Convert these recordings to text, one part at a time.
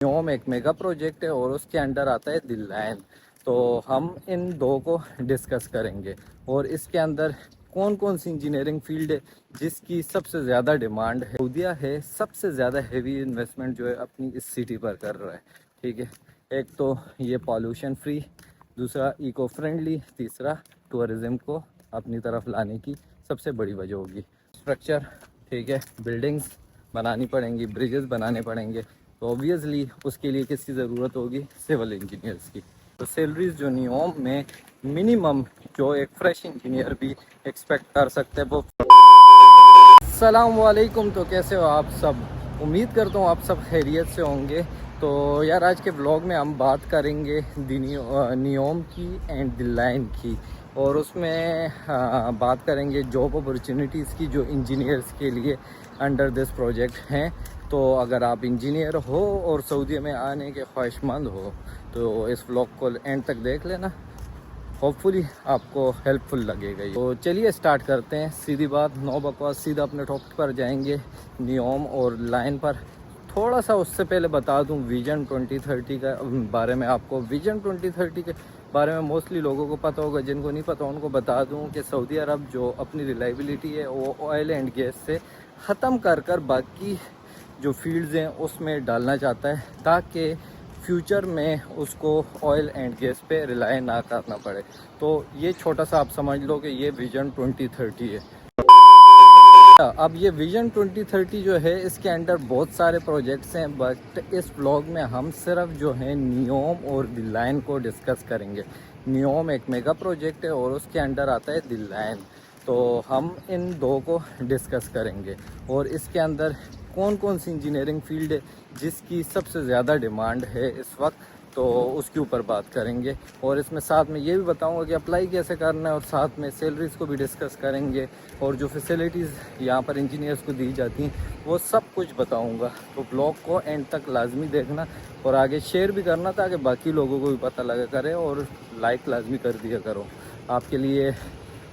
NEOM एक mega project है और उसके अंडर आता है दिल लाइन। तो हम इन दो को डिस्कस करेंगे और इसके अंदर कौन कौन सी इंजीनियरिंग फील्ड है जिसकी सबसे ज़्यादा डिमांड है। सऊदीया है सबसे ज़्यादा हेवी इन्वेस्टमेंट जो है अपनी इस सिटी पर कर रहा है। ठीक है, एक तो ये पॉल्यूशन फ्री, दूसरा इको फ्रेंडली, तीसरा टूरिज़्म को अपनी तरफ लाने की सबसे बड़ी वजह होगी। स्ट्रक्चर, ठीक है, बिल्डिंग्स बनानी पड़ेंगी, ब्रिजेस बनाने पड़ेंगे, तो ऑब्वियसली उसके लिए किसकी ज़रूरत होगी? सिविल इंजीनियर्स की। तो सैलरीज जो नियोम में मिनिमम जो एक फ्रेश इंजीनियर भी एक्सपेक्ट कर सकते हैं वो। अस्सलाम वालेकुम, तो कैसे हो आप सब? उम्मीद करता हूँ आप सब खैरियत से होंगे। तो यार आज के ब्लॉग में हम बात करेंगे नियोम की एंड दिल लाइन की, और उसमें बात करेंगे जॉब अपॉर्चुनिटीज़ की जो इंजीनियर्स के लिए अंडर दिस प्रोजेक्ट हैं। तो अगर आप इंजीनियर हो और सऊदी में आने के ख्वाहिशमंद हो तो इस व्लॉग को एंड तक देख लेना, होपफुली आपको हेल्पफुल लगेगा। तो चलिए स्टार्ट करते हैं। सीधी बात, नो बकवास, सीधा अपने टॉपिक पर जाएंगे, नियोम और लाइन पर। थोड़ा सा उससे पहले बता दूं विजन 2030 का बारे में। आपको विजन 2030 के बारे में मोस्टली लोगों को पता होगा, जिनको नहीं पता उनको बता दूं कि सऊदी अरब जो अपनी रिलायबिलिटी है वो ऑयल एंड गैस से ख़त्म कर बाकी जो फील्ड्स हैं उसमें डालना चाहता है, ताकि फ्यूचर में उसको ऑयल एंड गैस पे रिलाई ना करना पड़े। तो ये छोटा सा आप समझ लो कि ये विजन 2030 है। अब ये विजन 2030 जो है इसके अंडर बहुत सारे प्रोजेक्ट्स हैं, बट इस व्लॉग में हम सिर्फ जो है नियोम और दिल लाइन को डिस्कस करेंगे। नियोम एक मेगा प्रोजेक्ट है और उसके अंडर आता है दिल लाइन। तो हम इन दो को डिस्कस करेंगे और इसके अंदर कौन कौन सी इंजीनियरिंग फील्ड है जिसकी सबसे ज़्यादा डिमांड है इस वक्त, तो उसके ऊपर बात करेंगे। और इसमें साथ में ये भी बताऊंगा कि अप्लाई कैसे करना है, और साथ में सैलरीज़ को भी डिस्कस करेंगे, और जो फैसिलिटीज़ यहाँ पर इंजीनियर्स को दी जाती हैं वो सब कुछ बताऊंगा। तो ब्लॉग को एंड तक लाजमी देखना और आगे शेयर भी करना ताकि बाकी लोगों को भी पता लगा करे, और लाइक लाजमी कर दिया करो। आपके लिए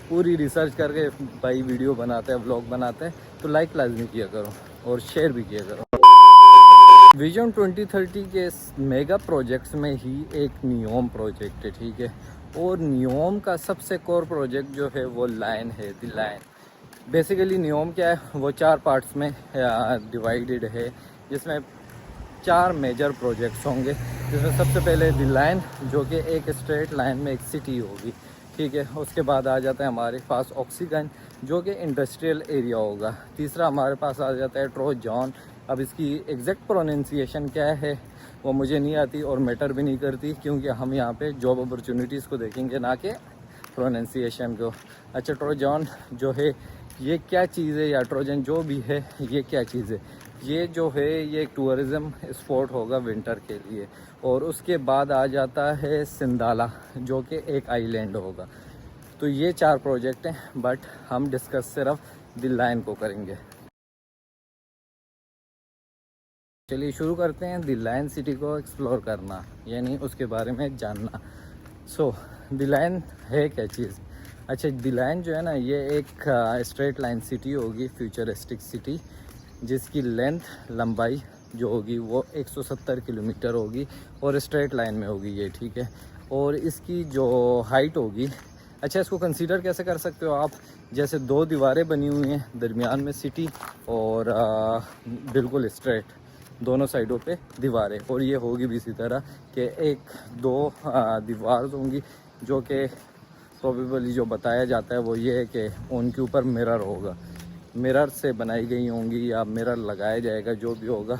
पूरी रिसर्च करके भाई वीडियो बनाते हैं, व्लॉग बनाते हैं, तो लाइक लाजमी किया करो और शेयर भी किया करो। विजन 2030 के मेगा प्रोजेक्ट्स में ही एक नियोम प्रोजेक्ट है, ठीक है। और नियोम का सबसे कोर प्रोजेक्ट जो है वो लाइन है, द लाइन। बेसिकली नियोम क्या है, वो 4 पार्ट्स में डिवाइडेड है, जिसमें 4 मेजर प्रोजेक्ट्स होंगे। जिसमें सबसे पहले द लाइन, जो कि एक स्ट्रेट लाइन में एक सिटी होगी, ठीक है। उसके बाद आ जाता है हमारे पास ऑक्सीगन, जो कि इंडस्ट्रियल एरिया होगा। तीसरा हमारे पास आ जाता है ट्रोजॉन। अब इसकी एग्जैक्ट प्रोनाउंसिएशन क्या है वो मुझे नहीं आती और मैटर भी नहीं करती, क्योंकि हम यहाँ पे जॉब अपॉर्चुनिटीज़ को देखेंगे ना कि प्रोनाउंसिएशन को। अच्छा, ट्रोजॉन जो है ये क्या चीज़ है, या ट्रोजन जो भी है ये क्या चीज़ है? ये जो है ये एक टूरिज़म स्पॉट होगा विंटर के लिए। और उसके बाद आ जाता है सिंदाला, जो कि एक आइलैंड होगा। तो ये 4 प्रोजेक्ट हैं, बट हम डिस्कस सिर्फ दिल लाइन को करेंगे। चलिए शुरू करते हैं दिल लाइन सिटी को एक्सप्लोर करना, यानी उसके बारे में जानना। सो दिल लाइन है क्या चीज़? अच्छा, दिल लाइन जो है ना, ये एक स्ट्रेट लाइन सिटी होगी, फ्यूचरिस्टिक सिटी, जिसकी लेंथ लंबाई जो होगी वो 170 किलोमीटर होगी और स्ट्रेट लाइन में होगी ये, ठीक है। और इसकी जो हाइट होगी, अच्छा इसको कंसीडर कैसे कर सकते हो आप, जैसे 2 दीवारें बनी हुई हैं दरमियान में सिटी, और बिल्कुल स्ट्रेट दोनों साइडों पे दीवारें, और ये होगी भी इसी तरह कि 1-2 दीवार होंगी, जो कि प्रोबेबली जो बताया जाता है वो ये है कि उनके ऊपर मिरर होगा, मिरर से बनाई गई होंगी या मिरर लगाया जाएगा, जो भी होगा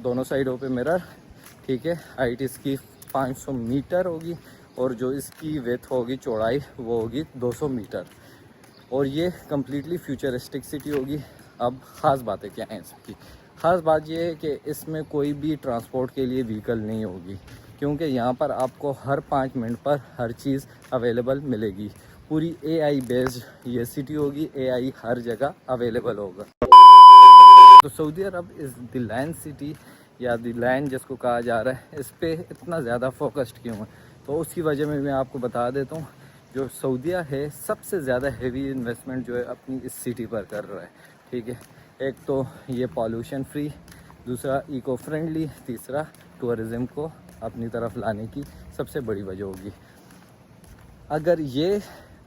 दोनों साइडों पे मिरर, ठीक है। हाइट इसकी 500 मीटर होगी, और जो इसकी विड्थ होगी, चौड़ाई, वो होगी 200 मीटर। और ये कम्प्लीटली फ्यूचरिस्टिक सिटी होगी। अब ख़ास बातें क्या हैं इसकी? ख़ास बात ये है कि इसमें कोई भी ट्रांसपोर्ट के लिए व्हीकल नहीं होगी, क्योंकि यहाँ पर आपको हर 5 मिनट पर हर चीज़ अवेलेबल मिलेगी। पूरी एआई बेस्ड ये सिटी होगी, एआई हर जगह अवेलेबल होगा। तो सऊदी अरब इस दिल लाइन सिटी या दिल लाइन जिसको कहा जा रहा है, इस पर इतना ज़्यादा फोकस्ड क्यों है? तो उसकी वजह में मैं आपको बता देता हूँ। जो सऊदीया है सबसे ज़्यादा हेवी इन्वेस्टमेंट जो है अपनी इस सिटी पर कर रहा है, ठीक है। एक तो ये पॉल्यूशन फ्री, दूसरा इको फ्रेंडली, तीसरा टूरिज़्म को अपनी तरफ लाने की सबसे बड़ी वजह होगी। अगर ये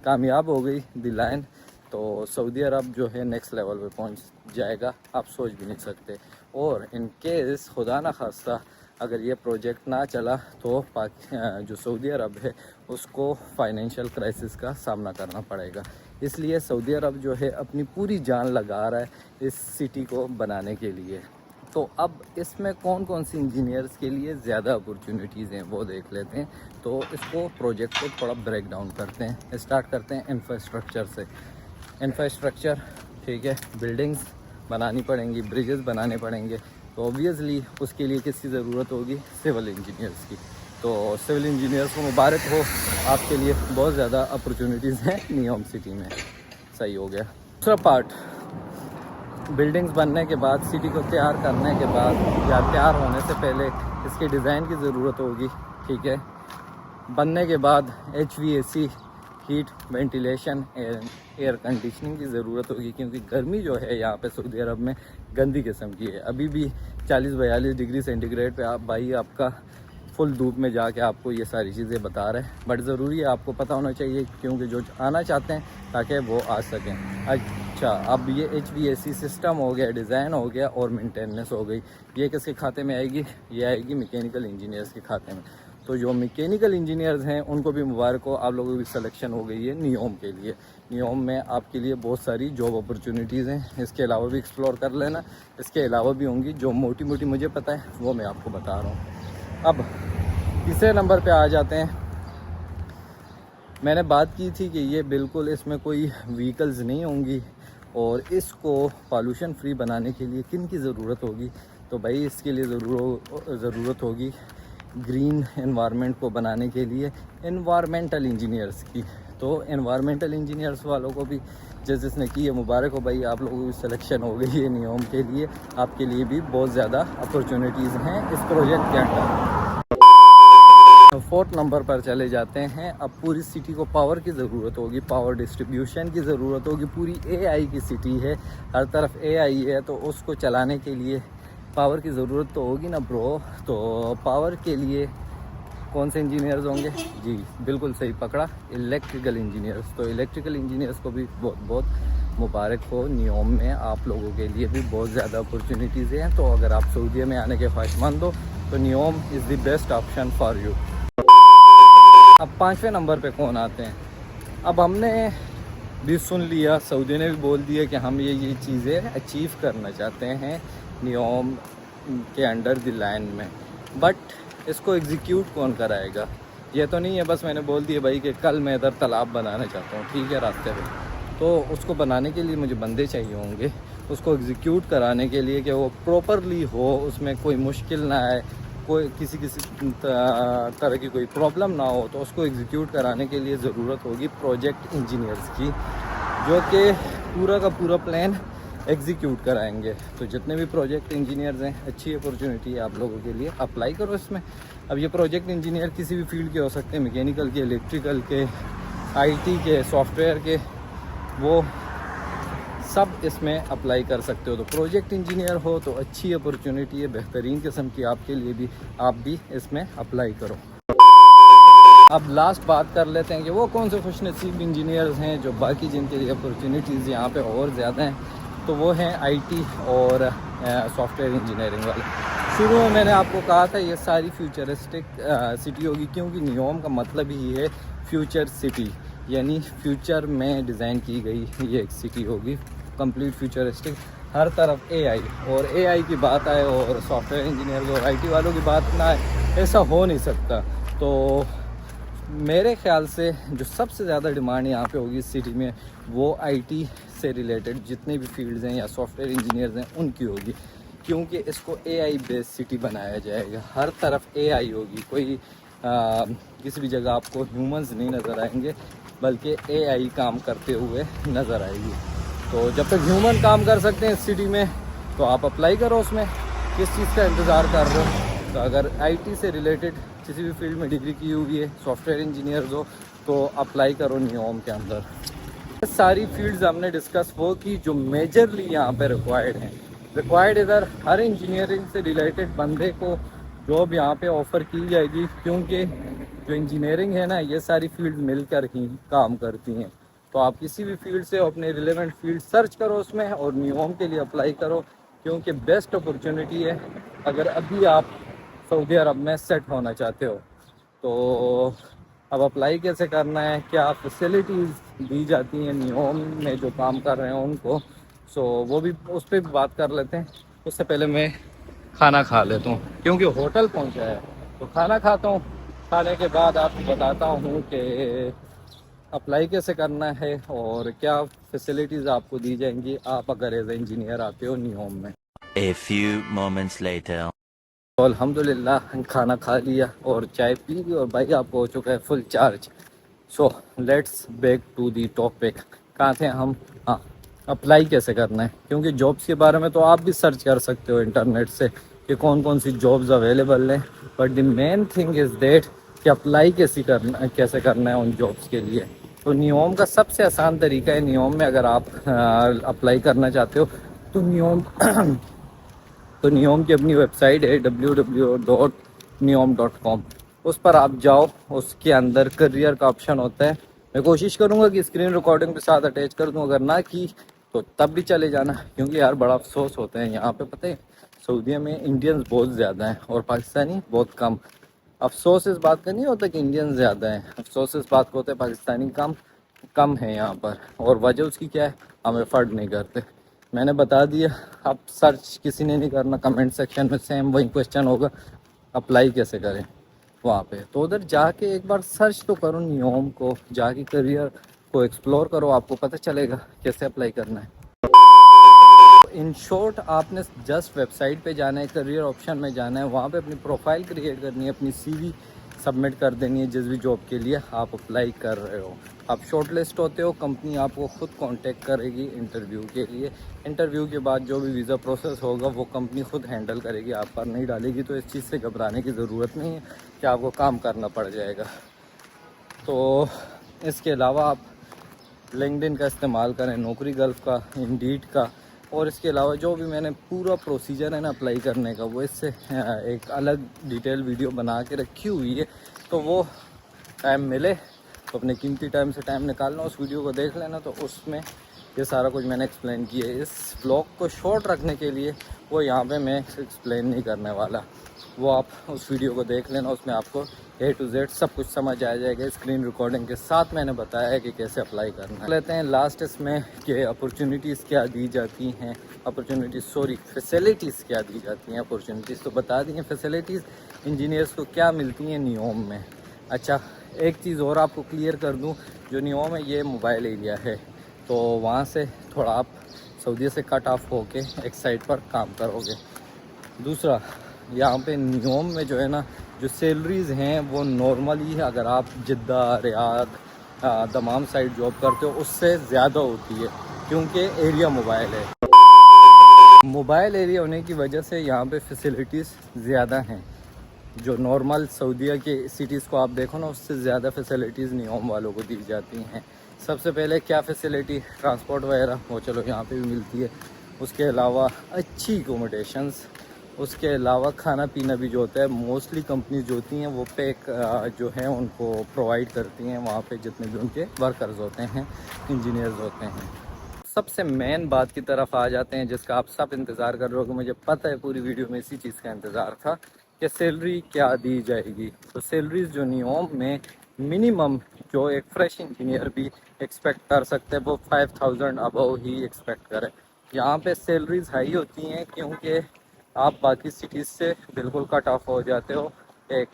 कामयाब हो गई द लायन, तो सऊदी अरब जो है नेक्स्ट लेवल पे पहुंच जाएगा, आप सोच भी नहीं सकते। और इन केस खुदा ना खास्ता अगर ये प्रोजेक्ट ना चला तो जो सऊदी अरब है उसको फाइनेंशियल क्राइसिस का सामना करना पड़ेगा। इसलिए सऊदी अरब जो है अपनी पूरी जान लगा रहा है इस सिटी को बनाने के लिए। तो अब इसमें कौन कौन सी इंजीनियर्स के लिए ज़्यादा अपॉर्चुनिटीज़ हैं वो देख लेते हैं। तो इसको प्रोजेक्ट को थोड़ा ब्रेक डाउन करते हैं। स्टार्ट करते हैं इंफ्रास्ट्रक्चर से। इंफ्रास्ट्रक्चर, ठीक है, बिल्डिंग्स बनानी पड़ेंगी, ब्रिजेस बनाने पड़ेंगे। तो ऑब्वियसली उसके लिए किसकी ज़रूरत होगी? सिविल इंजीनियर्स की। तो सिविल इंजीनियर्स को मुबारक हो, आपके लिए बहुत ज़्यादा अपॉर्चुनिटीज़ हैं नियोम सिटी में। सही हो गया। दूसरा पार्ट, बिल्डिंग्स बनने के बाद, सिटी को तैयार करने के बाद या तैयार होने से पहले इसके डिज़ाइन की ज़रूरत होगी, ठीक है। बनने के बाद HVAC, heat ventilation, air conditioning की ज़रूरत होगी, क्योंकि गर्मी जो है यहाँ पे सऊदी अरब में गंदी किस्म की है। अभी भी 40-42 डिग्री सेंटीग्रेड पे आप भाई आपका फुल धूप में जाके आपको ये सारी चीज़ें बता रहे हैं। बट ज़रूरी है, आपको पता होना चाहिए, क्योंकि जो आना चाहते हैं ताकि वो आ सकें। अच्छा, अब ये HVAC सिस्टम हो गया, डिज़ाइन हो गया और मेंटेनेंस हो गई। ये किसके खाते में आएगी? ये आएगी मैकेनिकल इंजीनियर्स के खाते में। तो जो मैकेनिकल इंजीनियर्स हैं उनको भी मुबारक हो, आप लोगों की सिलेक्शन हो गई है नियोम के लिए। नियोम में आपके लिए बहुत सारी जॉब अपॉर्चुनिटीज़ हैं। इसके अलावा भी एक्सप्लोर कर लेना, इसके अलावा भी होंगी। जो मोटी मोटी मुझे पता है वो मैं आपको बता रहा हूँ। अब तीसरे नंबर पे आ जाते हैं। मैंने बात की थी कि ये बिल्कुल इसमें कोई व्हीकल्स नहीं होंगी, और इसको पॉल्यूशन फ्री बनाने के लिए किन की ज़रूरत होगी? तो भाई इसके लिए ज़रूरत होगी ग्रीन एनवायरनमेंट को बनाने के लिए एनवायरमेंटल इंजीनियर्स की। तो एनवायरमेंटल इंजीनियर्स वालों को भी जिसने की है मुबारक हो भाई, आप लोगों की सिलेक्शन हो गई है नियोम के लिए। आपके लिए भी बहुत ज़्यादा अपॉर्चुनिटीज़ हैं इस प्रोजेक्ट के अंदर। फोर्थ नंबर पर चले जाते हैं। अब पूरी सिटी को पावर की ज़रूरत होगी, पावर डिस्ट्रीब्यूशन की ज़रूरत होगी। पूरी AI की सिटी है, हर तरफ AI है, तो उसको चलाने के लिए पावर की ज़रूरत तो होगी ना ब्रो। तो पावर के लिए कौन से इंजीनियर्स होंगे? जी बिल्कुल सही पकड़ा, इलेक्ट्रिकल इंजीनियर्स। तो इलेक्ट्रिकल इंजीनियर्स को भी बहुत बहुत मुबारक हो। नियोम में आप लोगों के लिए भी बहुत ज़्यादा अपॉर्चुनिटीज़ हैं। तो अगर आप सऊदी में आने के ख्वाहिशमंद हो तो NEOM is the best option for you. अब 5वें नंबर पे कौन आते हैं? अब हमने भी सुन लिया, सऊदी ने भी बोल दिया कि हम ये चीज़ें अचीव करना चाहते हैं नियोम के अंडर द लाइन में। बट इसको एग्जीक्यूट कौन कराएगा? ये तो नहीं है बस मैंने बोल दिया भाई कि कल मैं इधर तालाब बनाना चाहता हूँ, ठीक है, रास्ते पे। तो उसको बनाने के लिए मुझे बंदे चाहिए होंगे, उसको एग्जीक्यूट कराने के लिए कि वो प्रॉपरली हो, उसमें कोई मुश्किल ना आए, कोई किसी तरह की कोई प्रॉब्लम ना हो। तो उसको एग्जीक्यूट कराने के लिए ज़रूरत होगी प्रोजेक्ट इंजीनियर्स की, जो कि पूरा का पूरा प्लान एग्जीक्यूट कराएंगे। तो जितने भी प्रोजेक्ट इंजीनियर्स हैं, अच्छी अपॉर्चुनिटी है आप लोगों के लिए, अप्लाई करो इसमें। अब ये प्रोजेक्ट इंजीनियर किसी भी फील्ड के हो सकते हैं, मैकेनिकल के, इलेक्ट्रिकल के, IT के, सॉफ्टवेयर के, वो सब इसमें अप्लाई कर सकते हो। तो प्रोजेक्ट इंजीनियर हो तो अच्छी अपॉर्चुनिटी है, बेहतरीन किस्म की आपके लिए भी, आप भी इसमें अप्लाई करो। अब लास्ट बात कर लेते हैं कि वो कौन से खुशनसीब इंजीनियर्स हैं जो बाकी जिनके लिए अपॉर्चुनिटीज़ यहाँ पे और ज़्यादा हैं। तो वो हैं IT और सॉफ्टवेयर इंजीनियरिंग वाले। शुरू में मैंने आपको कहा था ये सारी फ्यूचरिस्टिक सिटी होगी, क्योंकि नियोम का मतलब ही है फ्यूचर सिटी, यानी फ्यूचर में डिज़ाइन की गई ये एक सिटी होगी, कंप्लीट फ्यूचरिस्टिक। हर तरफ AI, और AI की बात आए और सॉफ्टवेयर इंजीनियर और IT वालों की बात ना आए, ऐसा हो नहीं सकता। तो मेरे ख्याल से जो सबसे ज़्यादा डिमांड यहाँ पे होगी इस सिटी में, वो IT से रिलेटेड जितने भी फील्ड्स हैं या सॉफ्टवेयर इंजीनियर्स हैं उनकी होगी, क्योंकि इसको AI बेस्ड सिटी बनाया जाएगा। हर तरफ AI होगी, कोई किसी भी जगह आपको ह्यूमंस नहीं नज़र आएंगे, बल्कि AI काम करते हुए नज़र आएगी। तो जब तक ह्यूमन काम कर सकते हैं इस सिटी में, तो आप अप्लाई करो उसमें, किस चीज़ का इंतज़ार कर रहे हो। तो अगर IT से रिलेटेड किसी भी फील्ड में डिग्री की हुई है, सॉफ्टवेयर इंजीनियर्स हो, तो अप्लाई करो नियोम के अंदर। सारी फील्ड्स हमने डिस्कस वो की जो मेजरली यहाँ पे रिक्वायर्ड हैं। रिक्वायर्ड इधर हर इंजीनियरिंग से रिलेटेड बंदे को जॉब यहाँ पे ऑफ़र की जाएगी, क्योंकि जो इंजीनियरिंग है ना, ये सारी फील्ड मिलकर ही काम करती हैं। तो आप किसी भी फील्ड से अपने रिलेवेंट फील्ड सर्च करो उसमें और नियोम के लिए अप्लाई करो, क्योंकि बेस्ट अपॉर्चुनिटी है अगर अभी आप सऊदी अरब में सेट होना चाहते हो। तो अब अप्लाई कैसे करना है, क्या फैसिलिटीज़ दी जाती हैं नियोम में जो काम कर रहे हैं उनको, सो वो भी उस पर भी बात कर लेते हैं। उससे पहले मैं खाना खा लेता हूँ, क्योंकि होटल पहुँचा है। तो खाना खाता हूँ, खाने के बाद आपको बताता हूँ कि अप्लाई कैसे करना है और क्या फैसिलिटीज़ आपको दी जाएंगी आप अगर एज ए इंजीनियर आते हो नियोम में। A few moments later. तो अल्हम्दुलिल्लाह खाना खा लिया और चाय पी ली और भाई आपको हो चुका है full charge. So let's back to the topic. कहाँ थे हम? हाँ, अप्लाई कैसे करना है, क्योंकि जॉब्स के बारे में तो आप भी सर्च कर सकते हो इंटरनेट से कि कौन कौन सी जॉब्स अवेलेबल हैं, but the main thing is that कि अप्लाई कैसे करना है उन जॉब्स के लिए। तो नियोम का सबसे आसान तरीका है, नियोम में अगर आप अप्लाई करना चाहते हो तो नियोम की अपनी वेबसाइट है www.niyom.com। उस पर आप जाओ, उसके अंदर करियर का ऑप्शन होता है। मैं कोशिश करूँगा कि स्क्रीन रिकॉर्डिंग के साथ अटैच कर दूँ, अगर ना की तो तब भी चले जाना, क्योंकि यार बड़ा अफसोस होता है यहाँ पे, पता है सऊदीया में इंडियंस बहुत ज़्यादा हैं और पाकिस्तानी बहुत कम। अफसोस इस बात का नहीं होता कि इंडियन ज़्यादा हैं, अफसोस इस बात का होता है पाकिस्तानी कम है यहाँ पर। और वजह उसकी क्या है, हम एफर्ट नहीं करते। मैंने बता दिया, अब सर्च किसी ने नहीं करना, कमेंट सेक्शन में सेम वही क्वेश्चन होगा, अप्लाई कैसे करें वहाँ पे। तो उधर जाके एक बार सर्च तो करो नियोम को, जाके करियर को एक्सप्लोर करो, आपको पता चलेगा कैसे अप्लाई करना है। इन शॉर्ट आपने जस्ट वेबसाइट पे जाना है, करियर ऑप्शन में जाना है, वहाँ पे अपनी प्रोफाइल क्रिएट करनी है, अपनी सीवी सबमिट कर देनी है जिस भी जॉब के लिए आप अप्लाई कर रहे हो। आप शॉर्ट लिस्ट होते हो, कंपनी आपको ख़ुद कांटेक्ट करेगी इंटरव्यू के लिए। इंटरव्यू के बाद जो भी वीज़ा प्रोसेस होगा वो कंपनी ख़ुद हैंडल करेगी, आप पर नहीं डालेगी। तो इस चीज़ से घबराने की ज़रूरत नहीं है कि आपको काम करना पड़ जाएगा। तो इसके अलावा आप लिंक्डइन का इस्तेमाल करें, नौकरी गल्फ का, इंडीड का, और इसके अलावा जो भी मैंने पूरा प्रोसीजर है ना अप्लाई करने का, वो इससे एक अलग डिटेल वीडियो बना के रखी हुई है। तो वो टाइम मिले तो अपने कीमती टाइम से टाइम निकालना, उस वीडियो को देख लेना। तो उसमें ये सारा कुछ मैंने एक्सप्लेन किया है। इस ब्लॉग को शॉर्ट रखने के लिए वो यहाँ पे मैं एक्सप्लेन नहीं करने वाला, वो आप उस वीडियो को देख लेना, उसमें आपको A to Z सब कुछ समझ आ जाएगा। स्क्रीन रिकॉर्डिंग के साथ मैंने बताया है कि कैसे अप्लाई करना है। लेते हैं लास्ट इसमें कि अपॉर्चुनिटीज़ क्या दी जाती हैं, फैसिलिटीज़ क्या दी जाती हैं। अपॉर्चुनिटीज़ तो बता दी हैं, फैसिलिटीज़ इंजीनियर्स को क्या मिलती हैं नियोम में। अच्छा, एक चीज़ और आपको क्लियर कर दूँ, जो नियोम है ये मोबाइल एरिया है, तो वहाँ से थोड़ा आप सऊदीया से कट ऑफ होके एक साइड पर काम करोगे। दूसरा, यहाँ पे नियोम में जो है ना, जो सैलरीज़ हैं वो नॉर्मली अगर आप जिद्दा, रियाद, दमाम साइड जॉब करते हो उससे ज़्यादा होती है, क्योंकि एरिया मोबाइल है। मोबाइल एरिया होने की वजह से यहाँ पे फैसिलिटीज़ ज़्यादा हैं। जो नॉर्मल सऊदीया के सिटीज़ को आप देखो ना, उससे ज़्यादा फैसिलिटीज़ नियोम वालों को दी जाती हैं। सबसे पहले क्या फैसिलिटी, ट्रांसपोर्ट वगैरह वो चलो यहाँ पे भी मिलती है। उसके अलावा अच्छी एकोमोडेशंस, उसके अलावा खाना पीना भी जो होता है, मोस्टली कंपनीज जो होती हैं वो पैक जो हैं उनको प्रोवाइड करती हैं वहाँ पे जितने भी उनके वर्कर्स होते हैं, इंजीनियर्स होते हैं। सबसे मेन बात की तरफ आ जाते हैं जिसका आप सब इंतज़ार कर रहे हो, कि मुझे पता है पूरी वीडियो में इसी चीज़ का इंतज़ार था कि सैलरी क्या दी जाएगी। तो सैलरीज जो नियोम में मिनिमम जो एक फ्रेश इंजीनियर भी एक्सपेक्ट कर सकते हैं वो 5000 अबव ही एक्सपेक्ट करें। यहाँ पे सैलरीज हाई होती हैं क्योंकि आप बाकी सिटीज़ से बिल्कुल कट ऑफ हो जाते हो, एक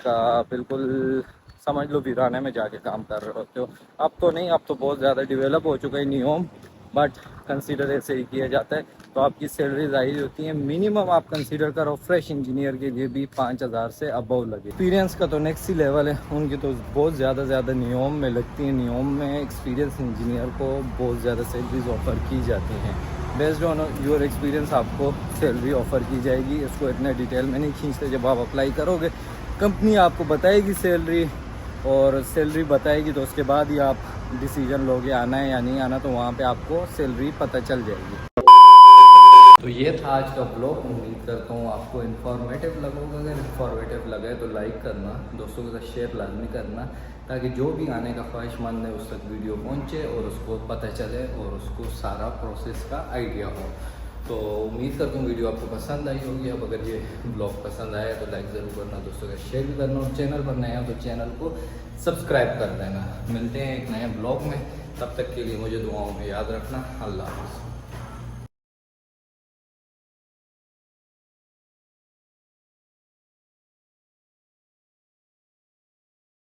बिल्कुल समझ लो वीराने में जाके काम कर रहे होते हो। अब तो नहीं, अब तो बहुत ज़्यादा डेवलप हो चुका है नियोम, बट कंसीडर ऐसे ही किया जाता है। तो आपकी सैलरीज आई होती हैं, मिनिमम आप कंसीडर करो फ्रेश इंजीनियर के लिए भी 5000 से अबव लगे। एक्सपीरियंस का तो नेक्स्ट ही लेवल है, उनकी तो बहुत ज़्यादा नियोम में लगती हैं। नियोम में एक्सपीरियंस इंजीनियर को बहुत ज़्यादा सैलरीज ऑफ़र की जाती हैं। बेस्ड ऑन योर एक्सपीरियंस आपको सैलरी ऑफ़र की जाएगी। इसको इतने डिटेल में नहीं खींचते, जब आप अप्लाई करोगे कंपनी आपको बताएगी सैलरी, और सैलरी बताएगी तो उसके बाद ही आप डिसीजन लोगे आना है या नहीं आना, तो वहाँ पे आपको सैलरी पता चल जाएगी। तो ये था आज का ब्लॉग। उम्मीद करता हूँ आपको इन्फॉर्मेटिव लगेगा। अगर इन्फॉर्मेटिव लगे तो लाइक करना, दोस्तों के साथ शेयर लाजमी करना, ताकि जो भी आने का ख्वाहिशमंद है उस तक वीडियो पहुँचे और उसको पता चले और उसको सारा प्रोसेस का आइडिया हो। तो उम्मीद करता हूँ वीडियो आपको पसंद आई होगी। अब अगर ये ब्लॉग पसंद आया तो लाइक ज़रूर करना, दोस्तों का शेयर भी करना, और चैनल पर नया हो तो चैनल को सब्सक्राइब कर देना। मिलते हैं एक नए ब्लॉग में, तब तक के लिए मुझे दुआओं में याद रखना। अल्लाह हाफ़िज़।